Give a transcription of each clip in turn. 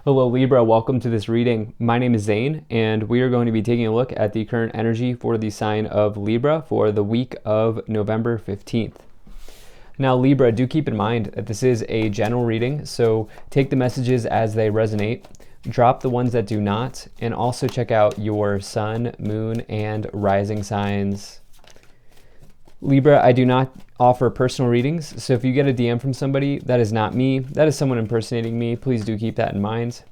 Hello Libra, welcome to this reading. My name is Zane, and we are going to be taking a look at the current energy for the sign of Libra for the week of November 15th. Now Libra, do keep in mind that this is a general reading, so take the messages as they resonate, drop the ones that do not, and also check out your sun, moon, and rising signs. Libra, I do not offer personal readings, so if you get a DM from somebody, that is not me, that is someone impersonating me. Please do keep that in mind.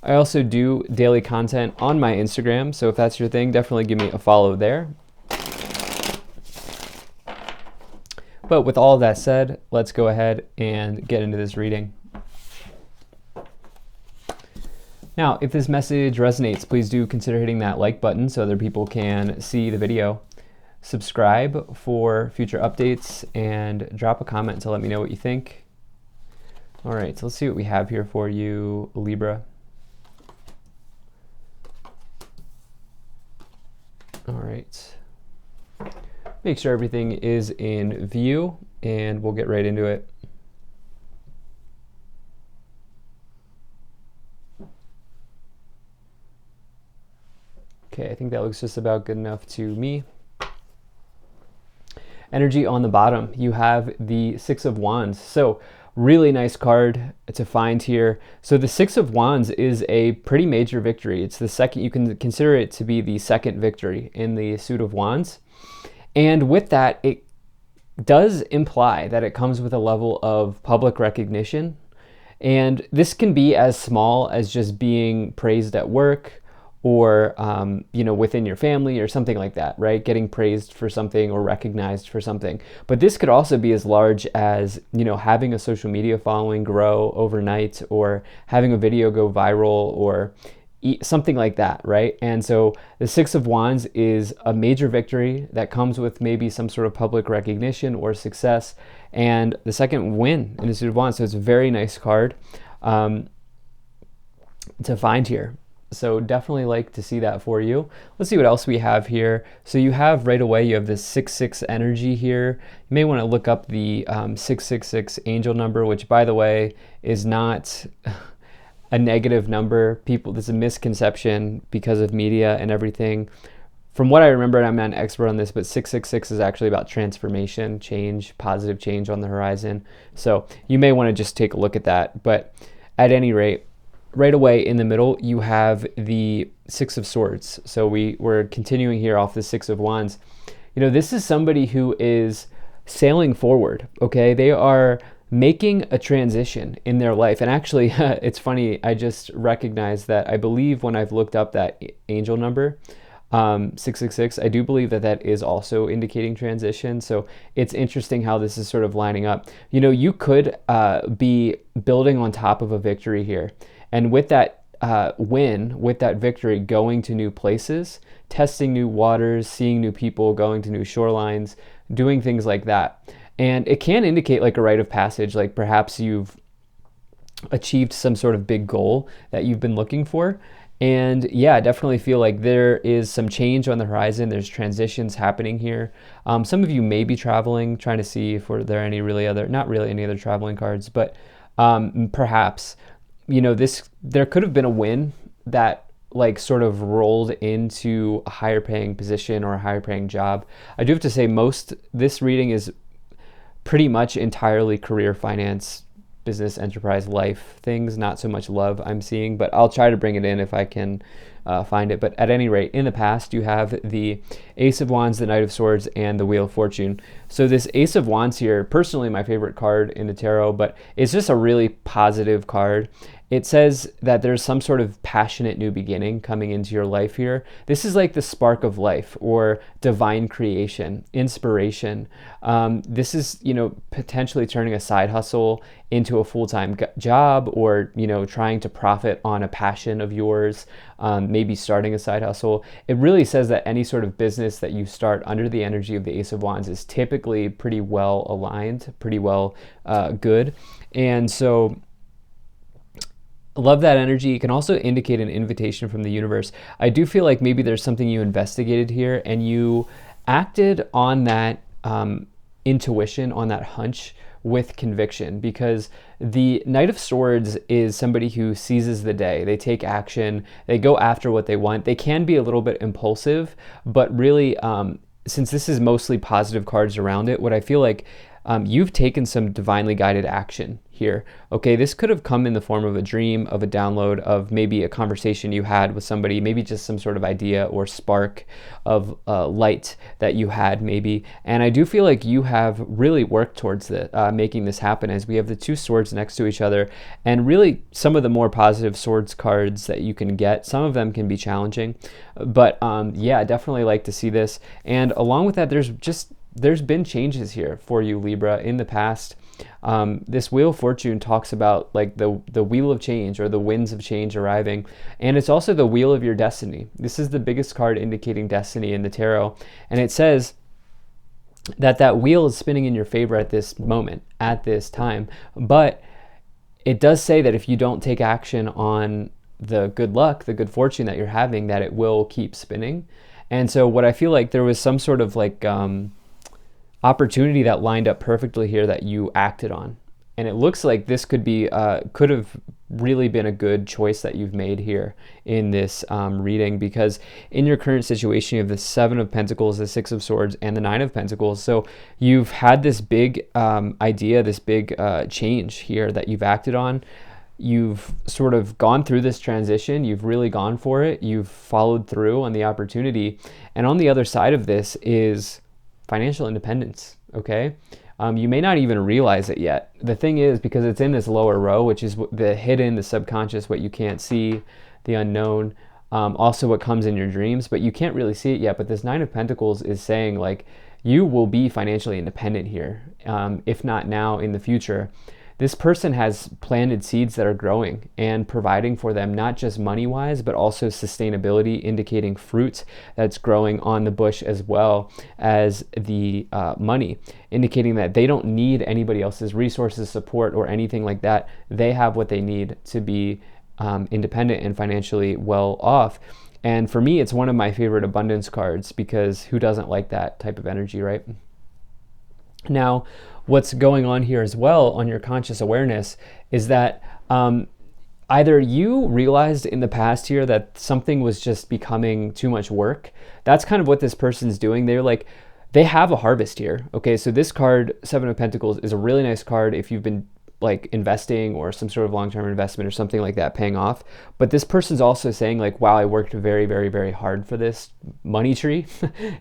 I also do daily content on my Instagram, so if that's your thing, definitely give me a follow there. But with all of that said, let's go ahead and get into this reading. Now, if this message resonates, please do consider hitting that like button so other people can see the video. Subscribe for future updates and drop a comment to let me know what you think. All right, so let's see what we have here for you, Libra. All right. Make sure everything is in view and we'll get right into it. Okay, I think that looks just about good enough to me. Energy on the bottom, you have the Six of Wands. So really nice card to find here. So the Six of Wands is a pretty major victory. It's the second, you can consider it to be the second victory in the suit of Wands. And with that, it does imply that it comes with a level of public recognition. And this can be as small as just being praised at work, or within your family or something like that, right? Getting praised for something or recognized for something. But this could also be as large as, having a social media following grow overnight, or having a video go viral, or something like that, right? And so the Six of Wands is a major victory that comes with maybe some sort of public recognition or success, and the second win in the suit of Wands. So it's a very nice card to find here. So definitely like to see that for you. Let's see what else we have here. So you have right away, you have this 6-6 energy here. You may want to look up the 666 angel number, which by the way is not a negative number. There's a misconception because of media and everything. From what I remember, and I'm not an expert on this, but 666 is actually about transformation, change, positive change on the horizon. So you may want to just take a look at that. But at any rate, right away in the middle, you have the Six of Swords. So we're continuing here off the Six of Wands. This is somebody who is sailing forward, okay? They are making a transition in their life. And actually, it's funny, I just recognized that I believe when I've looked up that angel number, 666, I do believe that is also indicating transition. So it's interesting how this is sort of lining up. You could be building on top of a victory here. And with that win, with that victory, going to new places, testing new waters, seeing new people, going to new shorelines, doing things like that. And it can indicate like a rite of passage, like perhaps you've achieved some sort of big goal that you've been looking for. And yeah, I definitely feel like there is some change on the horizon. There's transitions happening here. Some of you may be traveling, trying to see if there are not really any other traveling cards, but perhaps there could have been a win that like sort of rolled into a higher paying position or a higher paying job. I do have to say this reading is pretty much entirely career, finance, business, enterprise, life things, not so much love I'm seeing, but I'll try to bring it in if I can find it. But at any rate, in the past, you have the Ace of Wands, the Knight of Swords, and the Wheel of Fortune. So this Ace of Wands here, personally my favorite card in the tarot, but it's just a really positive card. It says that there's some sort of passionate new beginning coming into your life here. This is like the spark of life or divine creation, inspiration. This is, potentially turning a side hustle into a full-time job, or, trying to profit on a passion of yours, maybe starting a side hustle. It really says that any sort of business that you start under the energy of the Ace of Wands is typically pretty well aligned, pretty well good. And so love that energy. It can also indicate an invitation from the universe. I do feel like maybe there's something you investigated here and you acted on that intuition, on that hunch with conviction, because the Knight of Swords is somebody who seizes the day. They take action, they go after what they want. They can be a little bit impulsive, but really, since this is mostly positive cards around it, what I feel like you've taken some divinely guided action here. Okay, this could have come in the form of a dream, of a download, of maybe a conversation you had with somebody, maybe just some sort of idea or spark of light that you had maybe. And I do feel like you have really worked towards making this happen, as we have the two swords next to each other. And really, some of the more positive swords cards that you can get, some of them can be challenging. But yeah, definitely like to see this. And along with that, there's been changes here for you, Libra, in the past. This Wheel of Fortune talks about like the wheel of change, or the winds of change arriving, and it's also the wheel of your destiny. This is the biggest card indicating destiny in the tarot, and it says that wheel is spinning in your favor at this moment, at this time. But it does say that if you don't take action on the good luck, the good fortune that you're having, that it will keep spinning. And so what I feel like there was some sort of like opportunity that lined up perfectly here that you acted on, and it looks like this could have really been a good choice that you've made here in this reading, because in your current situation you have the Seven of Pentacles, the Six of Swords, and the Nine of Pentacles. So you've had this big idea, this big change here that you've acted on. You've sort of gone through this transition, you've really gone for it, you've followed through on the opportunity, and on the other side of this is financial independence, okay? You may not even realize it yet. The thing is, because it's in this lower row, which is the hidden, the subconscious, what you can't see, the unknown, also what comes in your dreams, but you can't really see it yet. But this Nine of Pentacles is saying like you will be financially independent here, if not now, in the future. This person has planted seeds that are growing and providing for them, not just money-wise, but also sustainability, indicating fruit that's growing on the bush, as well as the money, indicating that they don't need anybody else's resources, support, or anything like that. They have what they need to be independent and financially well off. And for me, it's one of my favorite abundance cards, because who doesn't like that type of energy, right? Now, what's going on here as well on your conscious awareness is that either you realized in the past here that something was just becoming too much work. That's kind of what this person's doing. They're like, they have a harvest here. Okay, so this card, Seven of Pentacles, is a really nice card if you've been like investing or some sort of long-term investment or something like that paying off. But this person's also saying like, wow, I worked very, very, very hard for this money tree,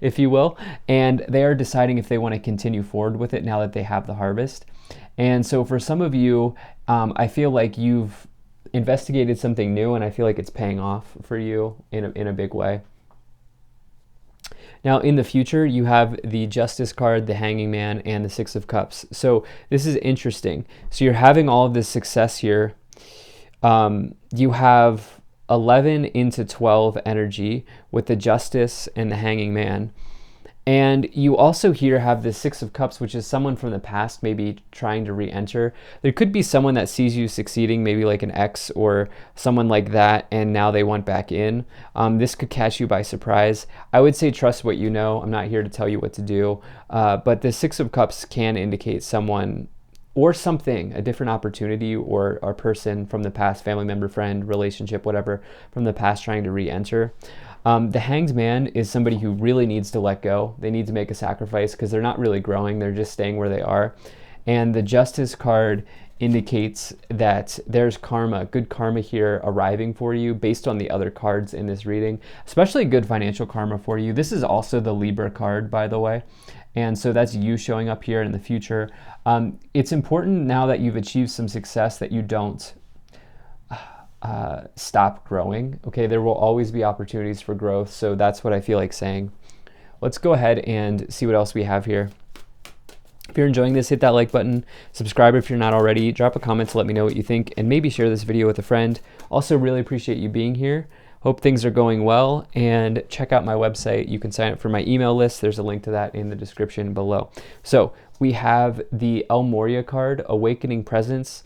if you will. And they are deciding if they want to continue forward with it now that they have the harvest. And so for some of you, I feel like you've investigated something new, and I feel like it's paying off for you in a big way. Now, in the future, you have the Justice card, the Hanging Man, and the Six of Cups. So this is interesting. So you're having all of this success here. You have 11 into 12 energy with the Justice and the Hanging Man. And you also here have the Six of Cups, which is someone from the past maybe trying to re-enter. There could be someone that sees you succeeding, maybe like an ex or someone like that, and now they want back in. This could catch you by surprise. I would say trust what you know. I'm not here to tell you what to do. But the Six of Cups can indicate someone or something, a different opportunity or a person from the past, family member, friend, relationship, whatever, from the past trying to re-enter. The Hanged Man is somebody who really needs to let go. They need to make a sacrifice because they're not really growing. They're just staying where they are. And the Justice card indicates that there's karma, good karma here arriving for you based on the other cards in this reading, especially good financial karma for you. This is also the Libra card, by the way. And so that's you showing up here in the future. It's important now that you've achieved some success that you don't stop growing. Okay, there will always be opportunities for growth. So that's what I feel like saying. Let's go ahead and see what else we have here. If you're enjoying this, hit that like button, subscribe if you're not already, drop a comment to let me know what you think, and maybe share this video with a friend. Also, really appreciate you being here. Hope things are going well, and check out my website. You can sign up for my email list. There's a link to that in the description below. So we have the El Moria card, Awakening Presence.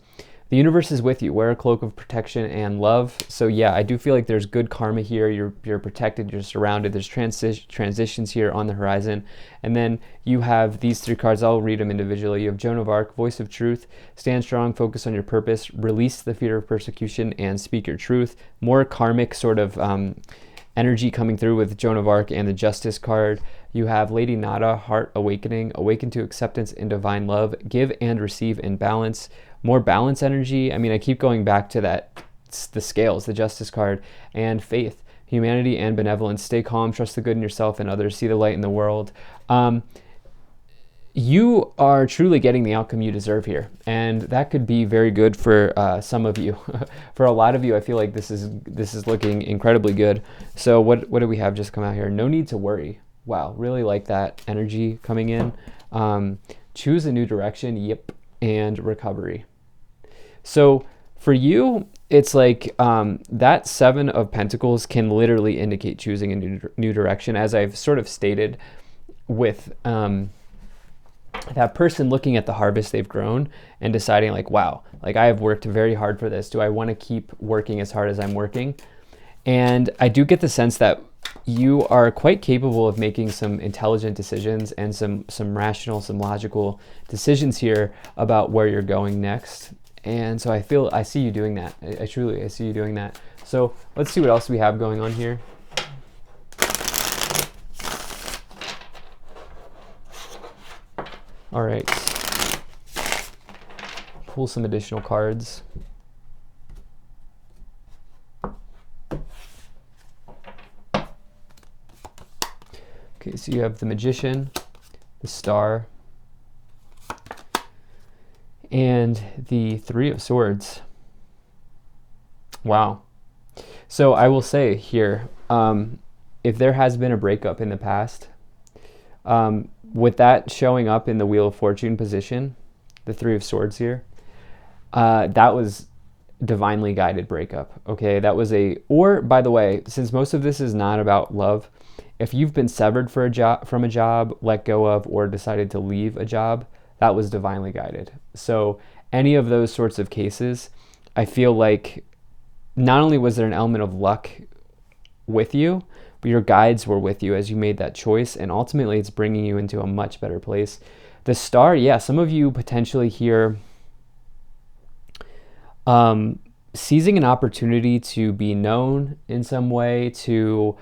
the universe is with you. Wear a cloak of protection and love. So yeah, I do feel like there's good karma here. You're protected, you're surrounded. There's transitions here on the horizon. And then you have these 3 cards. I'll read them individually. You have Joan of Arc, voice of truth. Stand strong, focus on your purpose, release the fear of persecution, and speak your truth. More karmic sort of energy coming through with Joan of Arc and the Justice card. You have Lady Nada, heart awakening, awaken to acceptance and divine love, give and receive in balance. More balance energy. I mean, I keep going back to that, the scales, the Justice card, and faith, humanity and benevolence. Stay calm, trust the good in yourself and others, see the light in the world. You are truly getting the outcome you deserve here, and that could be very good for some of you. For a lot of you, I feel like this is looking incredibly good. So what do we have just come out here? No need to worry. Wow, really like that energy coming in. Choose a new direction. Yep. And recovery. So for you, it's like that 7 of Pentacles can literally indicate choosing a new direction, as I've sort of stated with that person looking at the harvest they've grown and deciding like, wow, like I have worked very hard for this. Do I want to keep working as hard as I'm working? And I do get the sense that you are quite capable of making some intelligent decisions and some rational, some logical decisions here about where you're going next. And so I see you doing that. I see you doing that. So let's see what else we have going on here. All right. Pull some additional cards. Okay, so you have the Magician, the Star, and the 3 of Swords. Wow. So I will say here, if there has been a breakup in the past, with that showing up in the Wheel of Fortune position, the 3 of Swords here, that was divinely guided breakup. Okay, that was or by the way, since most of this is not about love, if you've been severed from a job, let go of, or decided to leave a job, that was divinely guided. So any of those sorts of cases, I feel like not only was there an element of luck with you, but your guides were with you as you made that choice, and ultimately it's bringing you into a much better place. The Star, yeah, some of you potentially here seizing an opportunity to be known in some way, to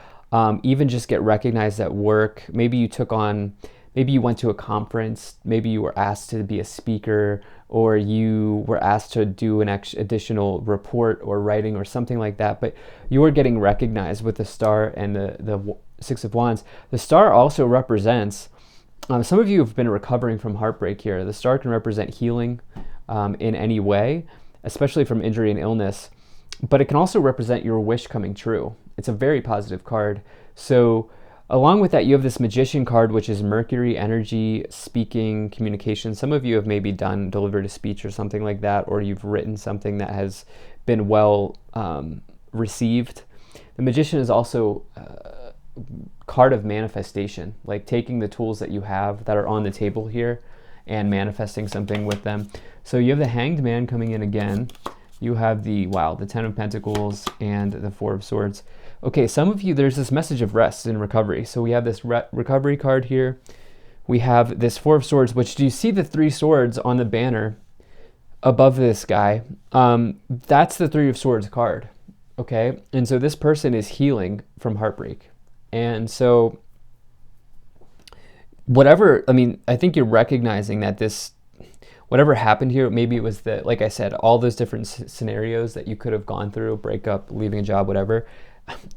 even just get recognized at work. Maybe you went to a conference, maybe you were asked to be a speaker, or you were asked to do an additional report or writing or something like that, but you were getting recognized with the Star and the 6 of Wands. The Star also represents, some of you have been recovering from heartbreak here. The Star can represent healing in any way, especially from injury and illness, but it can also represent your wish coming true. It's a very positive card. So along with that, you have this Magician card, which is Mercury energy, speaking, communication. Some of you have maybe delivered a speech or something like that, or you've written something that has been well received. The Magician is also a card of manifestation, like taking the tools that you have that are on the table here and manifesting something with them. So you have the Hanged Man coming in again. You have the 10 of Pentacles and the 4 of Swords. Okay, some of you, there's this message of rest and recovery. So we have this recovery card here. We have this 4 of Swords, which, do you see the 3 swords on the banner above this guy? That's the 3 of Swords card, okay? And so this person is healing from heartbreak. And so I think you're recognizing that whatever happened here, maybe it was like I said, all those different scenarios that you could have gone through, breakup, leaving a job, whatever,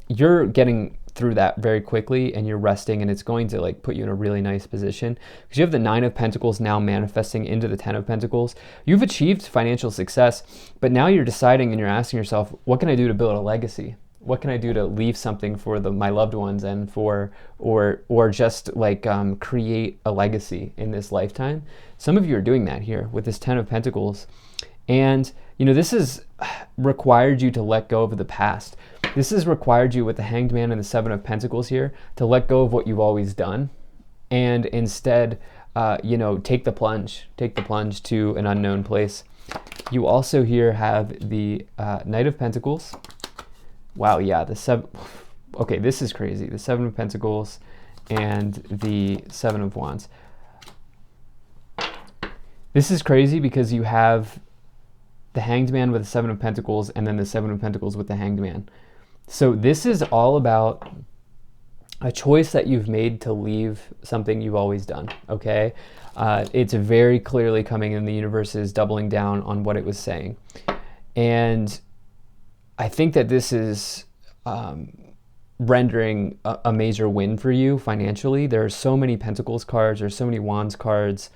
you're getting through that very quickly and you're resting, and it's going to like put you in a really nice position because you have the 9 of Pentacles now manifesting into the 10 of Pentacles. You've achieved financial success, but now you're deciding and you're asking yourself, what can I do to build a legacy? What can I do to leave something for my loved ones and or just like create a legacy in this lifetime? Some of you are doing that here with this 10 of Pentacles. And, this has required you to let go of the past. This has required you with the Hanged Man and the 7 of Pentacles here to let go of what you've always done and instead, take the plunge to an unknown place. You also here have the Knight of Pentacles. Wow, yeah, the seven. Okay, this is crazy. The Seven of Pentacles and the Seven of Wands. This is crazy because you have the Hanged Man with the Seven of Pentacles and then the Seven of Pentacles with the Hanged Man. So this is all about a choice that you've made to leave something you've always done, okay? It's very clearly coming in, the universe is doubling down on what it was saying. And I think that this is rendering a major win for you financially. There are so many Pentacles cards, there's so many Wands cards,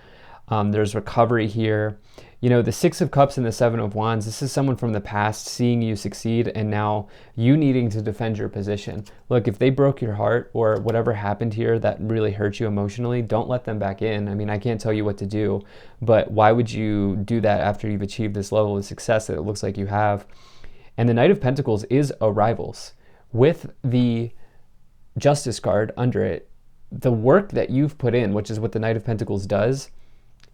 there's recovery here. You know, the Six of Cups and the Seven of Wands, this is someone from the past seeing you succeed and now you needing to defend your position. Look, if they broke your heart or whatever happened here that really hurt you emotionally, don't let them back in. I mean, I can't tell you what to do, but why would you do that after you've achieved this level of success that it looks like you have? And the Knight of Pentacles is arrivals. With the Justice card under it, the work that you've put in, which is what the Knight of Pentacles does,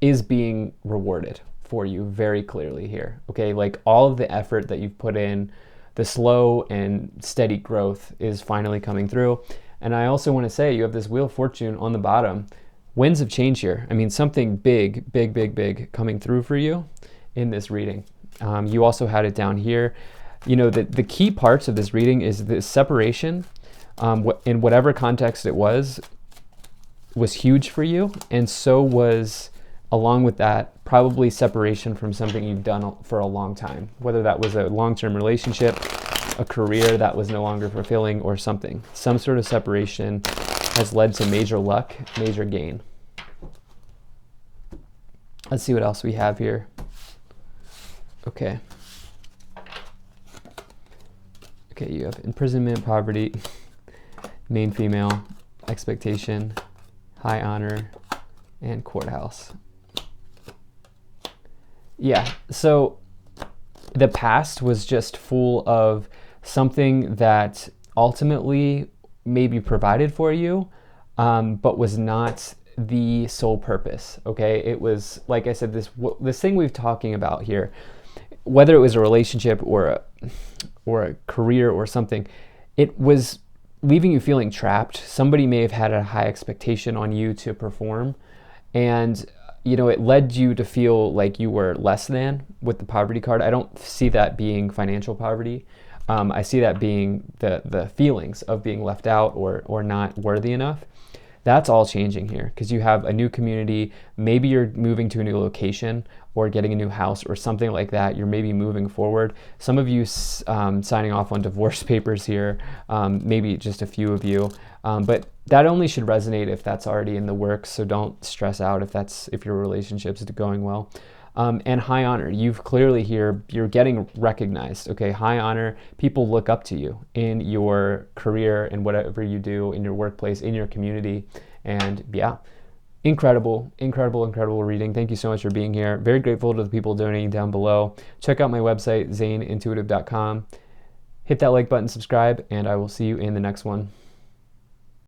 is being rewarded for you very clearly here, okay? Like all of the effort that you've put in, the slow and steady growth is finally coming through. And I also want to say you have this Wheel of Fortune on the bottom. Winds of change here. I mean, something big coming through for you in this reading. You also had it down here. You know, the key parts of this reading is the separation, in whatever context it was huge for you. And so was, along with that, probably separation from something you've done for a long time, whether that was a long-term relationship, a career that was no longer fulfilling, or something. Some sort of separation has led to major luck, major gain. Let's see what else we have here. Okay. Okay, you have imprisonment, poverty, main female, expectation, high honor, and courthouse. Yeah, so the past was just full of something that ultimately maybe provided for you, but was not the sole purpose, okay? It was, like I said, this thing we've talking about here, whether it was a relationship or a career or something, it was leaving you feeling trapped. Somebody may have had a high expectation on you to perform, and you know, it led you to feel like you were less than with the poverty card. I don't see that being financial poverty. I see that being the feelings of being left out or not worthy enough. That's all changing here because you have a new community. Maybe you're moving to a new location or getting a new house or something like that. You're maybe moving forward. Some of you signing off on divorce papers here, maybe just a few of you. But that only should resonate if that's already in the works. So don't stress out if your relationship's going well. And high honor, you've clearly here, you're getting recognized, okay? High honor, people look up to you in your career and whatever you do in your workplace, in your community. And yeah, incredible reading. Thank you so much for being here. Very grateful to the people donating down below. Check out my website, zaneintuitive.com. Hit that like button, subscribe, and I will see you in the next one.